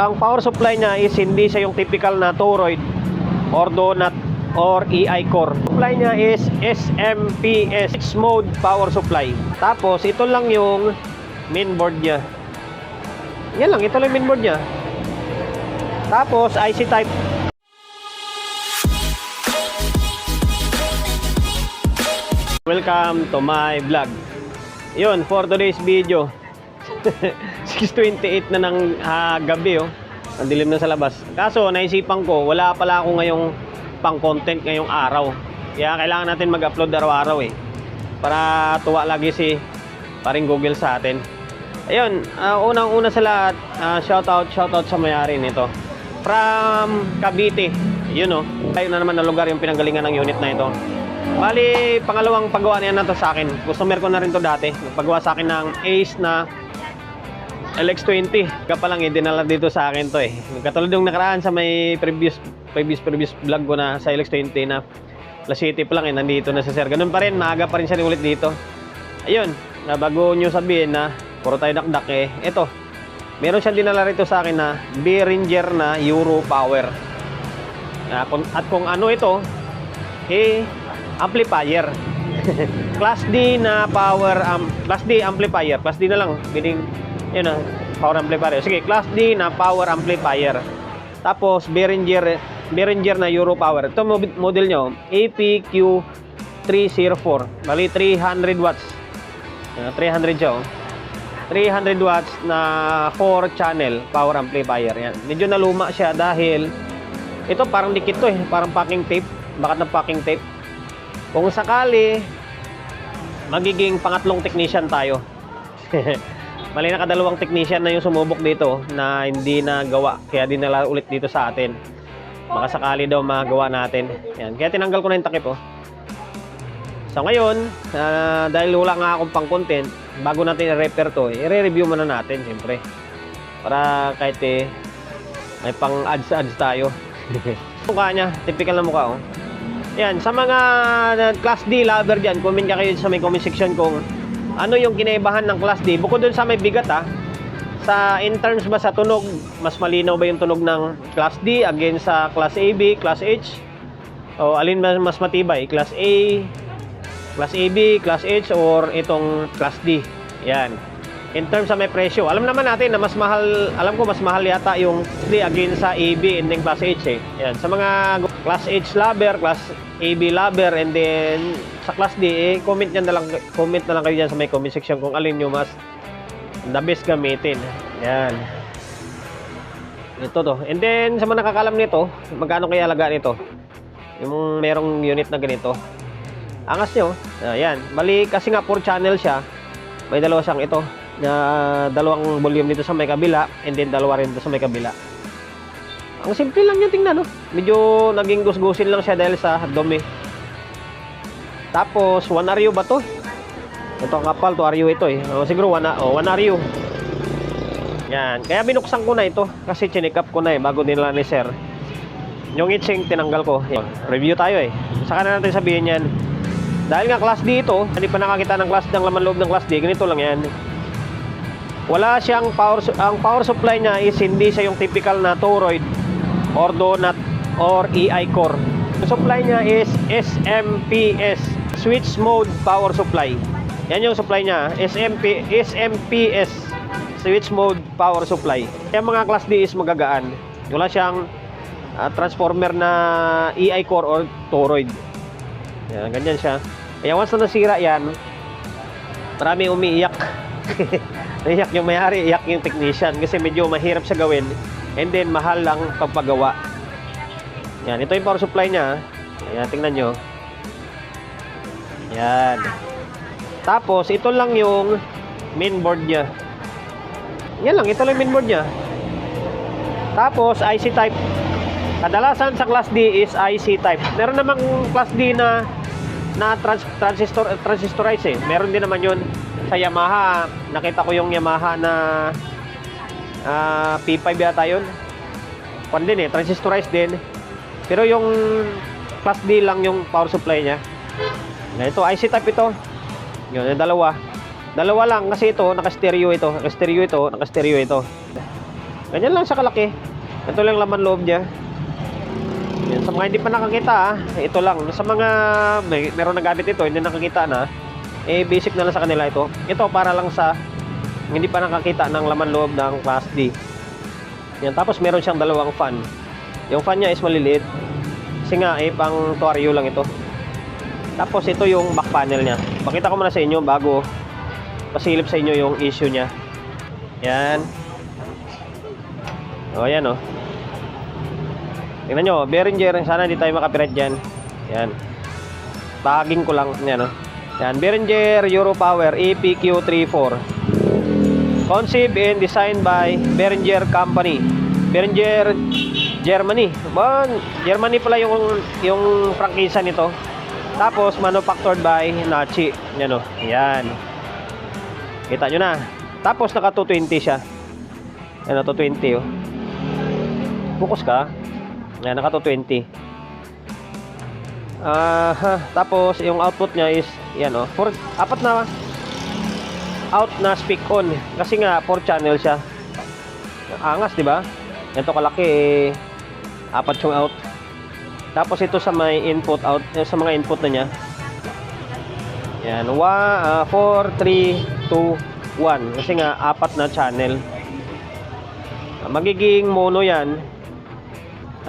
Ang power supply niya is hindi siya yung typical na toroid or donut or EI core. Supply niya is SMPS, 6 mode power supply. Tapos ito lang yung mainboard niya. Yan lang, ito lang yung mainboard niya. Tapos IC type. Welcome to my vlog. Yun, for today's video. 6:28 na ng gabi, oh. Ang dilim na sa labas. Kaso naisipan ko, wala pala ako ngayong pang content ngayong araw. Kaya kailangan natin mag-upload araw-araw eh. Para tuwa lagi si paring Google sa atin. Ayun, unang-una sa lahat, shoutout sa may-ari nito. From Cavite. Yun, oh. Ayun na naman na lugar yung pinanggalingan ng unit na ito. Bali, pangalawang paggawa niya na to sa akin. Customer ko na rin to dati. Nagpagawa sa akin ng Ace na LX20. Kaya pa lang dinala dito sa akin to eh. Katulad yung nakaraan sa may previous vlog ko na sa LX20 na La City pa lang eh, nandito na sa sir. Ganun pa rin, maaga pa rin siya ulit dito. Ayun, bago nyo sabihin na puro tayo dakdak eh. Ito, meron siyang dinala rito sa akin na Behringer na Euro Power. At kung ano ito, amplifier. Class D na power, Class D amplifier. Class D na lang, bining yun na, power amplifier. Sige, Class D na power amplifier. Tapos Behringer na Euro Power. Ito model nyo, APQ304. Bali 300 watts. 300 siya, oh. 300 watts na 4 channel power amplifier. Yan. Medyo naluma siya dahil ito parang dikit to eh, parang packing tape. Bakat ng packing tape. Kung sakali magiging pangatlong technician tayo. Mali nakadalawang technician na yung sumubok dito na hindi nagawa, kaya dinala ulit dito sa atin. Baka sakali daw magawa natin. Yan. Kaya tinanggal ko na yung takip, oh. So ngayon, dahil wala nga akong pang content, bago natin i-repair to, i-review muna natin siyempre. Para kahit may pang ads tayo. Mukha niya, typical na mukha, oh. Yan, sa mga Class D lover dyan, comment ka kayo sa may comment section kung ano yung kinaibahan ng Class D. Bukod dun sa may bigat, sa in terms ba sa tunog, mas malinaw ba yung tunog ng Class D against sa Class AB, Class H? O alin ba mas matibay? Class A, Class AB, Class H, or itong Class D? Yan. In terms sa may presyo, alam naman natin na mas mahal, alam ko mas mahal yata yung D against sa AB and then Class H eh. Yan. Sa mga Class H lover, Class AB lover, and then sa Class D, comment na lang kayo dyan sa may comment section kung alin nyo mas the best gamitin. Yan. Ito to. And then sa mga nakakalam nito, magkano kaya alaga nito? Yung merong unit na ganito. Angas nyo. Yan. Bali kasi nga 4 channel siya. May dalawa siyang ito. Na dalawang volume dito sa may kabila, and then dalawa rin dito sa may kabila. Ang simple lang yung tingnan, no? Medyo naging gusgusin lang siya dahil sa dumi. Tapos 1 RU ba to? Ito ang kapal, 2 RU ito eh. Siguro 1 RU. Yan, kaya binuksan ko na ito kasi chinik up ko na eh bago nila ni sir. Yung itching tinanggal ko. Yan. Review tayo eh. Saka na natin sabihin yan. Dahil nga Class D ito, hindi pa nakakita ng Class D, ng laman loob ng Class D, ganito lang yan. Wala siyang ang power supply niya is hindi siya yung typical na toroid or donut or EI core. Ang supply niya is SMPS, switch mode power supply. Yan yung supply niya, SMPS, switch mode power supply. Yung mga Class D is magagaan. Wala siyang transformer na EI core or toroid. Yan, ganyan siya. Kaya once na nasira yan, marami umiiyak. Iyak yung may-ari, iyak yung technician kasi medyo mahirap siya gawin, and then mahal lang pagpagawa. Yan, ito yung power supply niya. Ayan, tingnan nyo. Yan. Tapos ito lang yung mainboard niya. Yan lang, ito lang yung mainboard niya. Tapos IC type. Kadalasan sa Class D is IC type. Meron namang Class D na transistorize eh. Meron din naman yun sa Yamaha. Nakita ko yung Yamaha na P5 yata yun. Kwan din eh, transistorized din. Pero yung Class D lang yung power supply niya. Ito, IC type ito. Yun, yung dalawa. Dalawa lang kasi ito, naka-stereo ito. Naka-stereo ito, naka-stereo ito. Ganyan lang siya kalaki. Ito lang laman loob niya. Yan. Sa mga hindi pa nakakita, ito lang. Sa mga meron na gamit ito, hindi nakakita na, basic na lang sa kanila ito. Ito para lang sa hindi pa nakakita ng laman loob ng Class D. Yan. Tapos meron siyang dalawang fan. Yung fan niya is maliliit. Kasi nga, pang tuwaryo lang ito. Tapos ito yung back panel niya. Pakita ko muna sa inyo bago pasilip sa inyo yung issue niya. Yan. O, yan o. Tingnan nyo, Behringer. Sana hindi tayo makapirate dyan. Yan. Tagging ko lang. Yan o. Yan, Behringer Europower EPQ34. Conceived and designed by Behringer Company. Behringer Germany. Germany pala yung prangkisa nito. Tapos manufactured by Nachi. Yan o. Yan. Kita nyo na. Tapos naka 220 siya. Yan o, 220 o. Focus ka. Yan, naka 220. Tapos yung output niya is yan o. Apat na out na speak on. Kasi nga 4 channel siya. Angas, di ba? Ito kalaki apat yung out. Tapos ito sa may input out, sa mga input na niya. Yan, 4 3 2 1 kasi nga apat na channel. Magiging mono yan.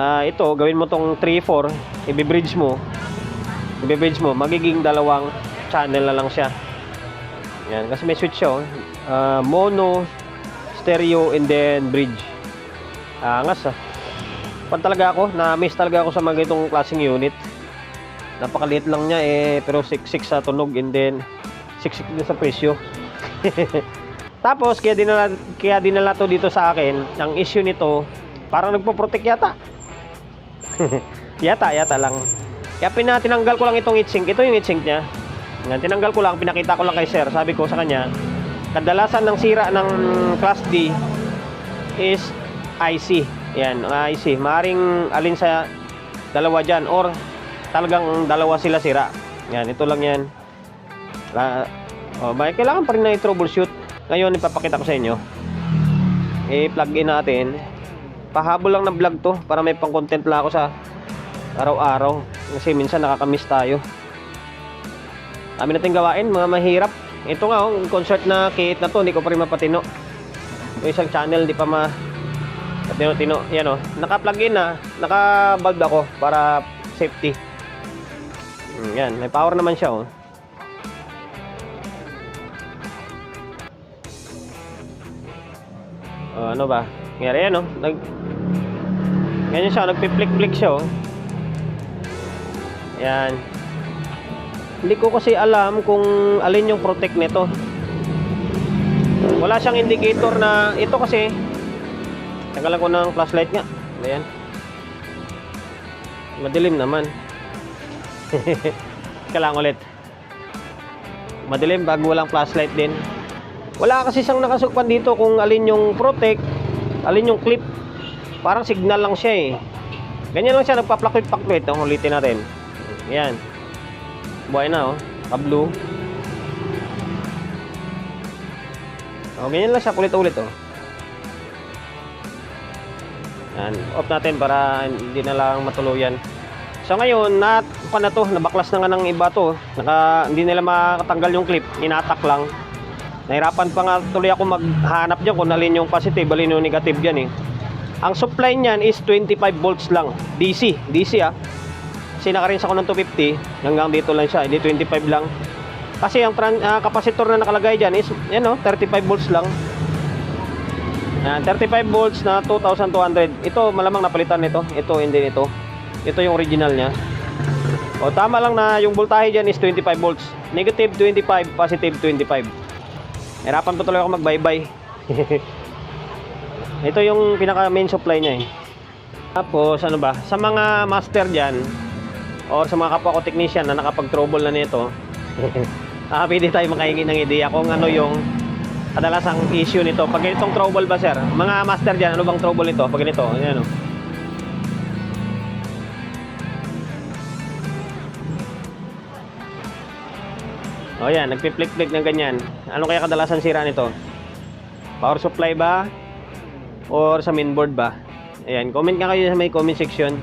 Ito gawin mo tong 3 4, i-bridge mo, magiging dalawang channel na lang siya. Yan, kasi may switch siya mono, stereo, and then bridge. Angas talaga ako, na-miss talaga ako sa mga itong klaseng unit. Napakaliit lang niya pero 6.6 sa tunog, and then 6.6 din sa presyo. Tapos kaya dinala to dito sa akin. Ang issue nito, parang nagpo-protect yata. yata lang. Kaya tinanggal ko lang itong heatsink. Ito yung heatsink niya. Yan, tinanggal ko lang, pinakita ko lang kay sir. Sabi ko sa kanya, kadalasan ng sira ng Class D is IC. Yan, IC. Maaring alin sa dalawa dyan, or talagang dalawa sila sira. Yan, ito lang yan. Kailangan pa rin na i-troubleshoot. Ngayon, ipapakita ko sa inyo. I-plug in natin. Pahabol lang ng vlog to para may pang-content lang ako sa araw-araw. Kasi minsan nakakamiss tayo. Amin natin gawain, mga mahirap. Ito nga, concert na kit na to, hindi ko pa rin mapatino. Yung isang channel, di pa patino-tino. Yan o, naka-plug in na, naka-bulb ako para safety. Yan, may power naman siya o. Ano ba? Nangyari yan o. Ganyan siya, nagpiplik-plik siya o. Yan. Hindi ko kasi alam kung alin yung protect nito. Wala siyang indicator na ito kasi. Tagalan ko ng flashlight nga. Ayan. Madilim naman. Kailangan ulit. Madilim bago walang flashlight din. Wala kasi siyang nakasukpan dito kung alin yung protect, alin yung clip. Parang signal lang siya eh. Ganyan lang siya, nagpaplakwit-pakwit. Ulitin natin. Ayan. Buhay na kablo. Ganyan lang siya, kulit-ulit Yan, off natin para hindi na lang matuluyan. So ngayon, nabaklas na nga ng iba to. Hindi nila makatanggal yung clip, inatak lang. Nahirapan pa nga tuloy ako maghanap dyan kung alin yung positive, alin yung negative dyan Ang supply niyan is 25 volts lang, DC Kasi naka-range ako ng 250, hanggang dito lang siya, hindi 25 lang. Kasi ang capacitor na nakalagay dyan is 35 volts lang. Yan, 35 volts na 2,200. Ito malamang napalitan nito. Ito hindi ito. Ito yung original niya. Tama lang na yung voltahe dyan is 25 volts. Negative 25, positive 25. Hirapan pa tuloy ako mag-bye-bye. Ito yung pinaka main supply niya Tapos ano ba, sa mga master dyan or sa mga kapwa ko technician na nakapag-trouble na nito, pwede tayo makahingi ng ideya kung ano yung kadalasang issue nito. Pag ganitong trouble ba sir, mga master dyan, ano bang trouble nito? Pag ganito, ayan yan, nagpiplik-plik ng ganyan. Ano kaya kadalasan sira nito? Power supply ba? or sa mainboard ba. Ayan, comment nga kayo sa may comment section.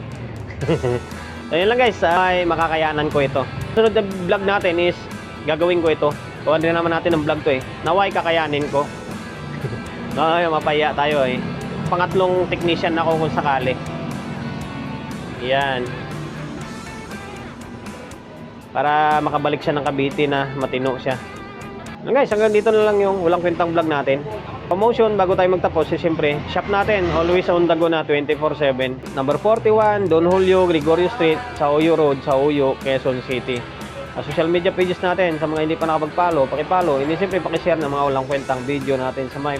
Ayun lang guys, ay makakayanan ko ito. Sunod na vlog natin is gagawin ko ito. Kuha din naman natin ng vlog to eh. Naway kakayanin ko. Ay, mapaya tayo eh. Pangatlong technician na ako kung sakali. Yan. Para makabalik siya ng Cavite na matino siya. Guys, hanggang dito na lang yung walang kwentang vlog natin. Promotion, bago tayo magtapos, eh, siyempre, shop natin, always on the go na 24/7. Number 41, Don Julio, Gregorio Street, sa Oyo Road, sa Oyo, Quezon City. Social media pages natin, sa mga hindi pa nakapag-follow, pakipollow. Hindi siyempre pakishare ng mga walang kwentang video natin sa my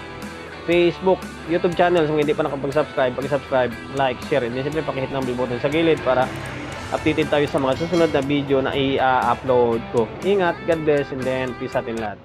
Facebook, YouTube channel. Sa mga hindi pa nakapag-subscribe, pakisubscribe, like, share. Hindi siyempre pakihit ng bell button sa gilid para updated tayo sa mga susunod na video na i-upload ko. Ingat, God bless, and then peace atin lahat.